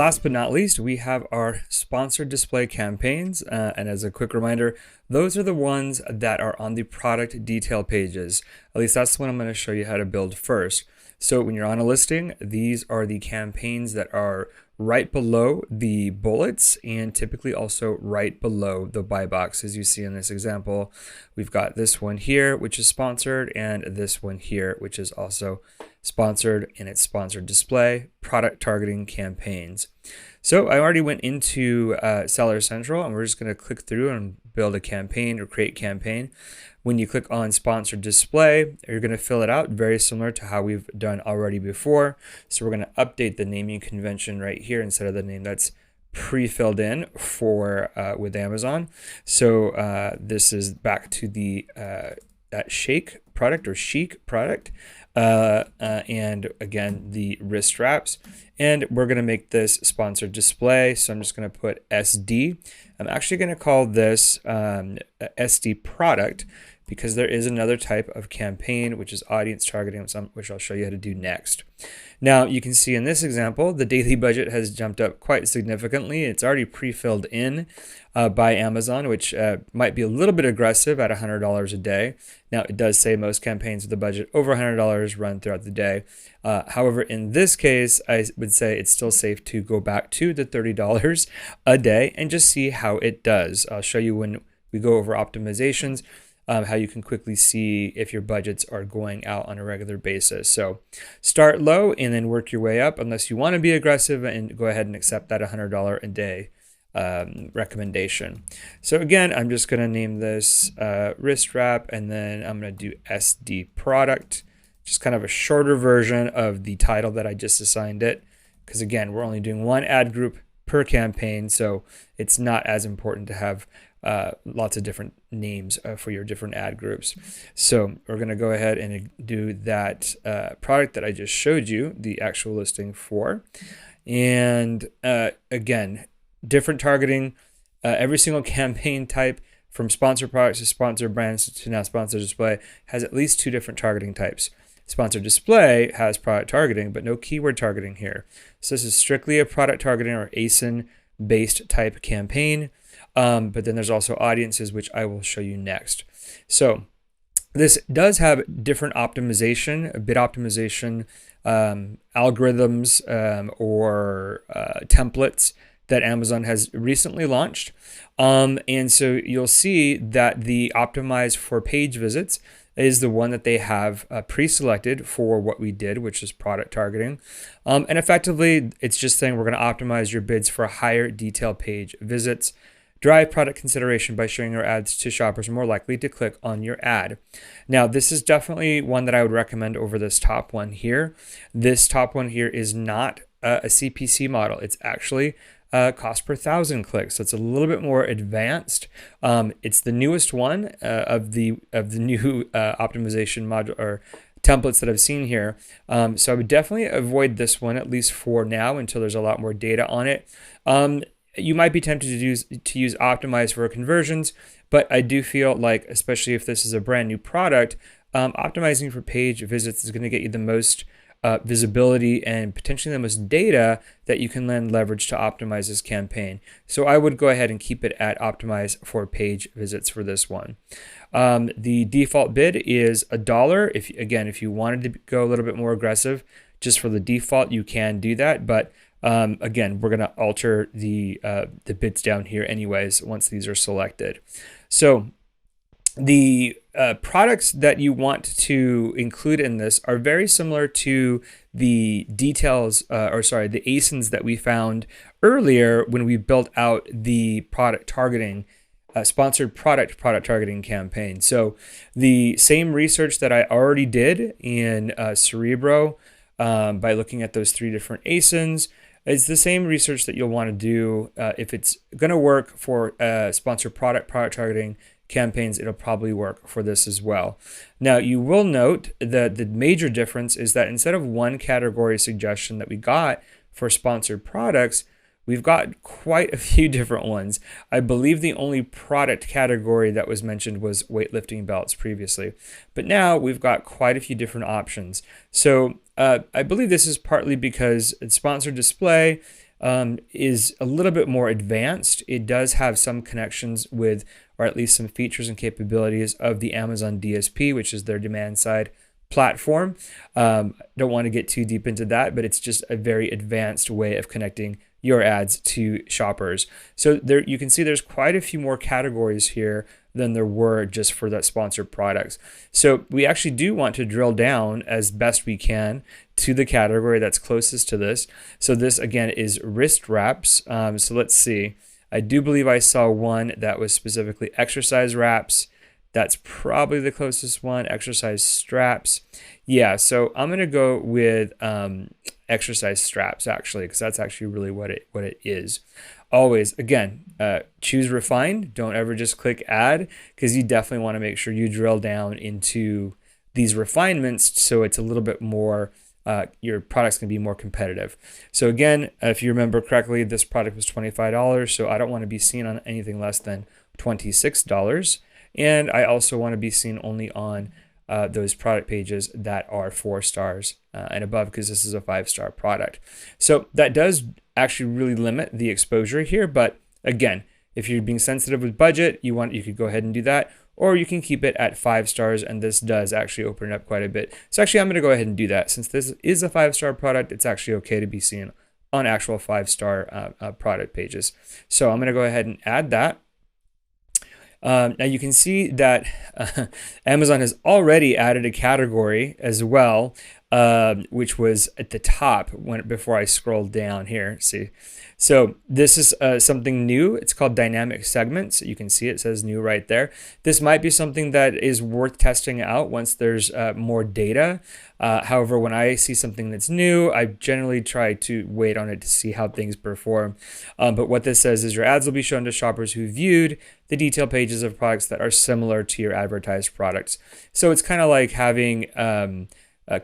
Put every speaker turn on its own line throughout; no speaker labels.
Last but not least, we have our sponsored display campaigns. And as a quick reminder, those are the ones that are on the product detail pages. At least that's the one I'm going to show you how to build first. So when you're on a listing, these are the campaigns that are right below the bullets and typically also right below the buy box. As you see in this example, we've got this one here, which is sponsored, and this one here, which is also sponsored, and it's sponsored display, product targeting campaigns. So I already went into Seller Central, and we're just going to click through and build a campaign or create campaign. When you click on sponsored display, you're going to fill it out very similar to how we've done already before. So we're going to update the naming convention right here instead of the name that's pre-filled in for with Amazon. So this is back to the that Shake product or Chic product. And again, the wrist straps. And we're going to make this sponsored display. So I'm just going to put SD. I'm actually going to call this SD product because there is another type of campaign, which is audience targeting, which I'll show you how to do next. Now, you can see in this example, the daily budget has jumped up quite significantly. It's already pre-filled in by Amazon, which might be a little bit aggressive at $100 a day. Now, it does say most campaigns with a budget over $100 run throughout the day. However, in this case, I would say it's still safe to go back to the $30 a day and just see how it does. I'll show you when we go over optimizations, how you can quickly see if your budgets are going out on a regular basis. So start low and then work your way up unless you want to be aggressive and go ahead and accept that $100 a day recommendation. So again, I'm just going to name this wrist wrap, and then I'm going to do SD product, just kind of a shorter version of the title that I just assigned it. Because again, we're only doing one ad group per campaign, so it's not as important to have lots of different names for your different ad groups. So we're going to go ahead and do that product that I just showed you the actual listing for. And again, different targeting, every single campaign type from sponsored products to sponsored brands to now sponsored display has at least two different targeting types. Sponsored display has product targeting, but no keyword targeting here. So this is strictly a product targeting or ASIN based type campaign. But then there's also audiences, which I will show you next. So this does have different optimization, bid optimization, algorithms, or templates that Amazon has recently launched. And so you'll see that the optimize for page visits is the one that they have pre-selected for what we did, which is product targeting. And effectively, it's just saying we're going to optimize your bids for higher detail page visits. Drive product consideration by showing your ads to shoppers more likely to click on your ad. Now, this is definitely one that I would recommend over this top one here. This top one here is not a CPC model. It's actually cost per 1,000 clicks. So it's a little bit more advanced. It's the newest one of the new optimization module or templates that I've seen here. So I would definitely avoid this one, at least for now, until there's a lot more data on it. You might be tempted to use optimize for conversions, but I do feel like, especially if this is a brand new product, optimizing for page visits is going to get you the most visibility and potentially the most data that you can then leverage to optimize this campaign. So I would go ahead and keep it at optimize for page visits for this one. The default bid is $1. If you wanted to go a little bit more aggressive, just for the default, you can do that, but again, we're going to alter the bids down here anyways once these are selected. So the products that you want to include in this are very similar to the details, the ASINs that we found earlier when we built out the product targeting, sponsored product targeting campaign. So the same research that I already did in Cerebro by looking at those three different ASINs, it's the same research that you'll want to do if it's going to work for sponsored product targeting campaigns. It'll probably work for this as well. Now, you will note that the major difference is that instead of one category suggestion that we got for sponsored products, we've got quite a few different ones. I believe the only product category that was mentioned was weightlifting belts previously, but now we've got quite a few different options. So I believe this is partly because it's sponsored display. is a little bit more advanced. It does have some connections with, or at least some features and capabilities of the Amazon DSP, which is their demand side platform. Don't want to get too deep into that, but it's just a very advanced way of connecting your ads to shoppers. So there you can see there's quite a few more categories here than there were just for that sponsored products. So we actually do want to drill down as best we can to the category that's closest to this. So this again is wrist wraps. So let's see. I do believe I saw one that was specifically exercise wraps. That's probably the closest one. Exercise straps. Yeah, so I'm gonna go with exercise straps actually, because that's actually really what it is. Always, again, choose refined. Don't ever just click add, because you definitely want to make sure you drill down into these refinements so it's a little bit more, your product's going to be more competitive. So again, if you remember correctly, this product was $25, so I don't want to be seen on anything less than $26. And I also want to be seen only on those product pages that are 4 stars and above, because this is a 5-star product. So that does actually really limit the exposure here. But again, if you're being sensitive with budget, you could go ahead and do that, or you can keep it at 5 stars. And this does actually open it up quite a bit. So actually, I'm going to go ahead and do that. Since this is a 5-star product, it's actually okay to be seen on actual 5-star product pages. So I'm going to go ahead and add that. Now you can see that Amazon has already added a category as well, which was at the top before I scrolled down here. See, so this is something new. It's called dynamic segments. You can see it says new right there. This might be something that is worth testing out once there's more data. However, when I see something that's new, I generally try to wait on it to see how things perform. But what this says is your ads will be shown to shoppers who viewed the detail pages of products that are similar to your advertised products. So it's kind of like having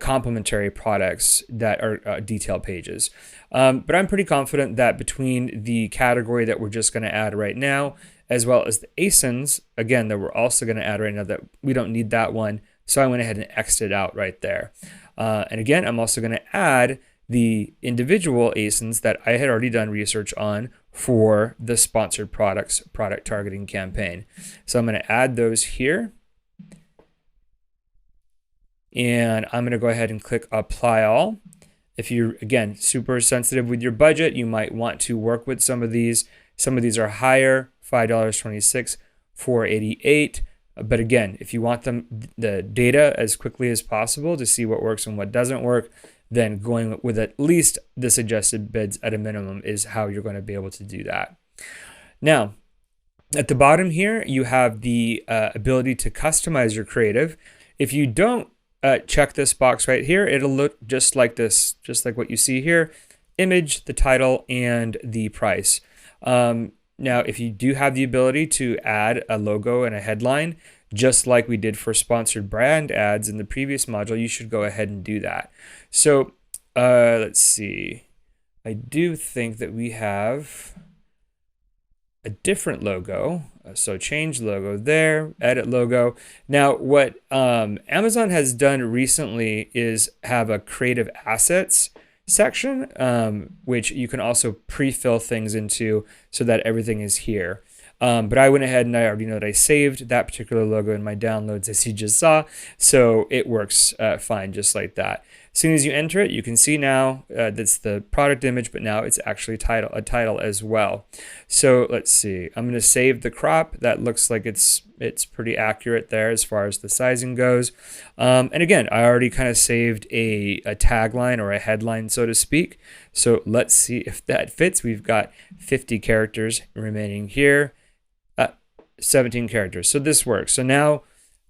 complementary products that are detail pages. But I'm pretty confident that between the category that we're just going to add right now, as well as the ASINs, again, that we're also going to add right now, that we don't need that one. So I went ahead and X'd it out right there. And again, I'm also going to add the individual ASINs that I had already done research on for the sponsored products product targeting campaign. So I'm going to add those here. And I'm going to go ahead and click apply all. If you're, again, super sensitive with your budget, you might want to work with some of these. Some of these are higher, $5.26, $4.88. But again, if you want the data as quickly as possible to see what works and what doesn't work, then going with at least the suggested bids at a minimum is how you're going to be able to do that. Now, at the bottom here, you have the ability to customize your creative. If you don't check this box right here, it'll look just like this, just like what you see here: image, the title, and the price. Now, if you do have the ability to add a logo and a headline, just like we did for sponsored brand ads in the previous module, you should go ahead and do that. So let's see. I do think that we have a different logo. So change logo there, edit logo. Now, what Amazon has done recently is have a creative assets section, which you can also pre-fill things into so that everything is here. But I went ahead and I already know that I saved that particular logo in my downloads, as you just saw. So it works fine just like that. As soon as you enter it, you can see now that's the product image, but now it's actually a title as well. So let's see. I'm going to save the crop. That looks like it's pretty accurate there as far as the sizing goes. And again, I already kind of saved a tagline or a headline, so to speak. So let's see if that fits. We've got 50 characters remaining here, 17 characters. So this works. So now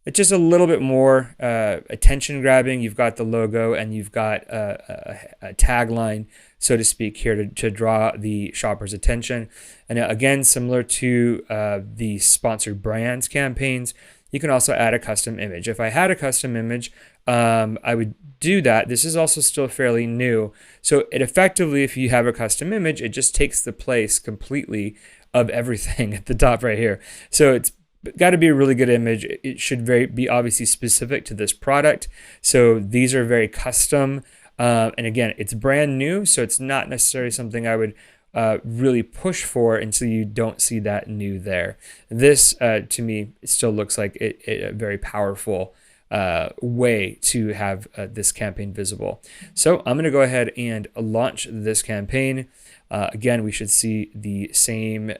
it's just a little bit more attention grabbing. You've got the logo and you've got a tagline, so to speak, here to draw the shopper's attention. And again, similar to the sponsored brands campaigns, you can also add a custom image. If I had a custom image, I would do that. This is also still fairly new. So it effectively, if you have a custom image, it just takes the place completely of everything at the top right here. So it's got to be a really good image. It should be obviously specific to this product. So these are very custom. And again, it's brand new, so it's not necessarily something I would really push for until you don't see that new there. This, to me, still looks like a very powerful way to have this campaign visible. So I'm going to go ahead and launch this campaign. Again, we should see the same.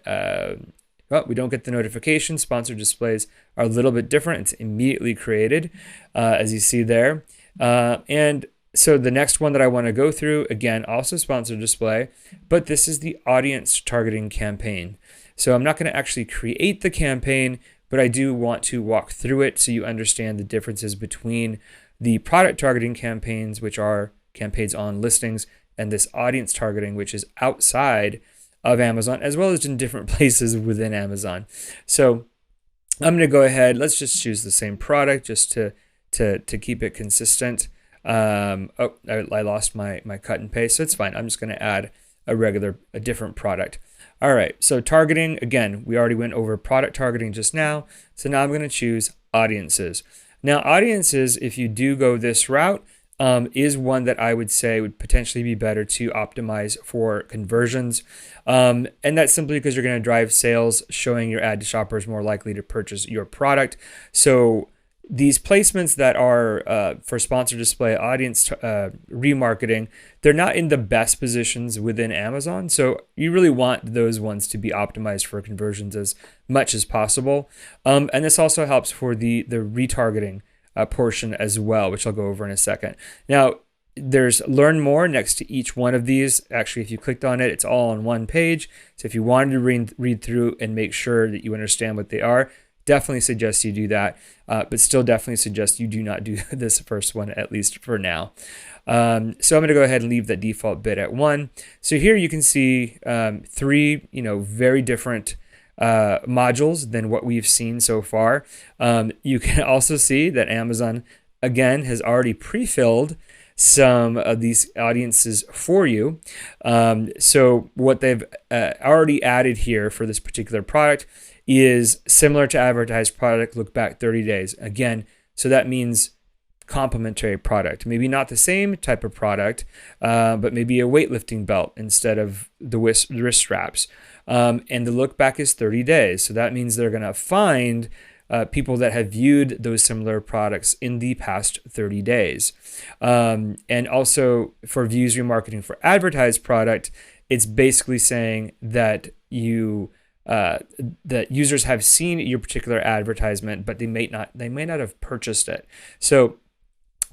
Well, we don't get the notification. Sponsored displays are a little bit different. It's immediately created, as you see there. And so the next one that I want to go through, again, also sponsored display, but this is the audience targeting campaign. So I'm not going to actually create the campaign, but I do want to walk through it so you understand the differences between the product targeting campaigns, which are campaigns on listings, and this audience targeting, which is outside of Amazon, as well as in different places within Amazon. So I'm going to go ahead. Let's just choose the same product just to keep it consistent. I lost my cut and paste, so it's fine. I'm just going to add a different product. All right, so targeting, again, we already went over product targeting just now. So now I'm going to choose audiences. Now, audiences, if you do go this route, is one that I would say would potentially be better to optimize for conversions. And that's simply because you're going to drive sales, showing your ad to shoppers more likely to purchase your product. So these placements that are for sponsored display audience remarketing, they're not in the best positions within Amazon. So you really want those ones to be optimized for conversions as much as possible. And this also helps for the retargeting portion as well, which I'll go over in a second. Now, there's learn more next to each one of these. Actually, if you clicked on it, it's all on one page. So if you wanted to read through and make sure that you understand what they are, definitely suggest you do that, but still definitely suggest you do not do this first one, at least for now. So I'm going to go ahead and leave the default bid at 1. So here you can see 3, very different modules than what we've seen so far. You can also see that Amazon, again, has already pre-filled some of these audiences for you. So what they've already added here for this particular product is similar to advertised product, look back 30 days. Again, so that means complementary product. Maybe not the same type of product, but maybe a weightlifting belt instead of the wrist straps. And the look back is 30 days. So that means they're going to find people that have viewed those similar products in the past 30 days. And also for views remarketing for advertised product, it's basically saying that that users have seen your particular advertisement, but they may not have purchased it. So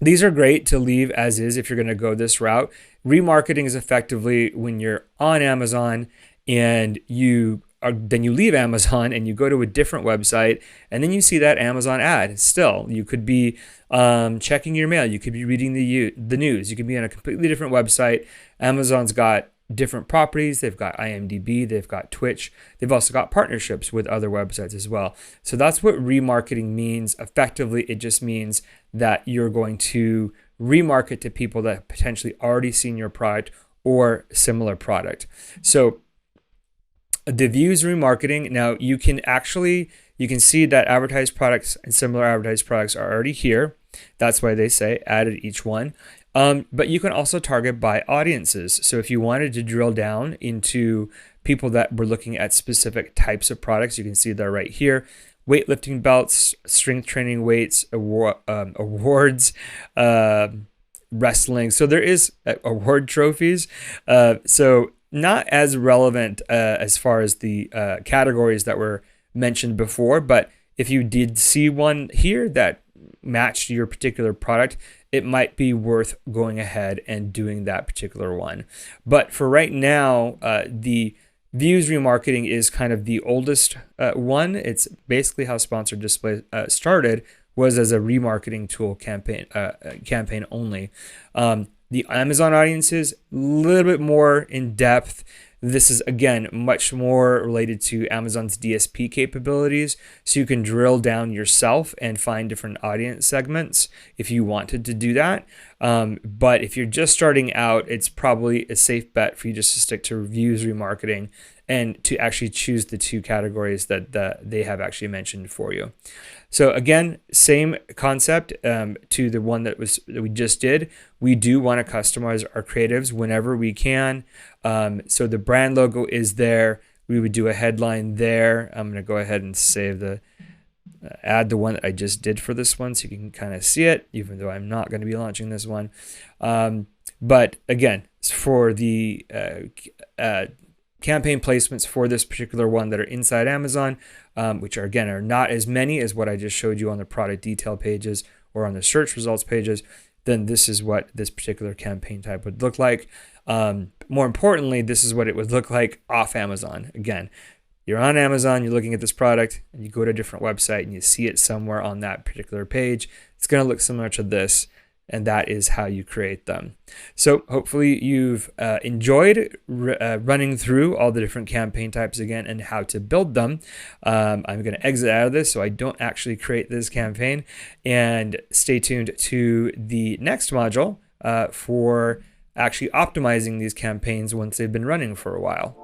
these are great to leave as is if you're going to go this route. Remarketing is effectively when you're on Amazon and then you leave Amazon and you go to a different website, and then you see that Amazon ad. Still, you could be checking your mail, you could be reading the news, you could be on a completely different website. Amazon's got different properties. They've got IMDb, they've got Twitch, they've also got partnerships with other websites as well. So that's what remarketing means. Effectively, it just means that you're going to remarket to people that have potentially already seen your product or similar product. So the views remarketing, now you can see that advertised products and similar advertised products are already here. That's why they say added each one. But you can also target by audiences. So if you wanted to drill down into people that were looking at specific types of products, you can see that right here. Weightlifting belts, strength training weights, awards, wrestling. So there is award trophies. So not as relevant as far as the categories that were mentioned before. But if you did see one here that matched your particular product, it might be worth going ahead and doing that particular one. But for right now, the views remarketing is kind of the oldest one. It's basically how sponsored display started, was as a remarketing tool campaign only. The Amazon audiences, a little bit more in depth. This is, again, much more related to Amazon's DSP capabilities. So you can drill down yourself and find different audience segments if you wanted to do that. But if you're just starting out, it's probably a safe bet for you just to stick to reviews, remarketing, and to actually choose the 2 categories that they have actually mentioned for you. So again, same concept to the one that we just did. We do want to customize our creatives whenever we can. So the brand logo is there. We would do a headline there. I'm going to go ahead and save add the one that I just did for this one so you can kind of see it, even though I'm not going to be launching this one. But again, for the campaign placements for this particular one that are inside Amazon, which are not as many as what I just showed you on the product detail pages or on the search results pages, then this is what this particular campaign type would look like. More importantly, this is what it would look like off Amazon. Again, you're on Amazon, you're looking at this product, and you go to a different website and you see it somewhere on that particular page. It's going to look similar to this, and that is how you create them. So hopefully you've enjoyed running through all the different campaign types again and how to build them. I'm going to exit out of this so I don't actually create this campaign, and stay tuned to the next module for actually optimizing these campaigns once they've been running for a while.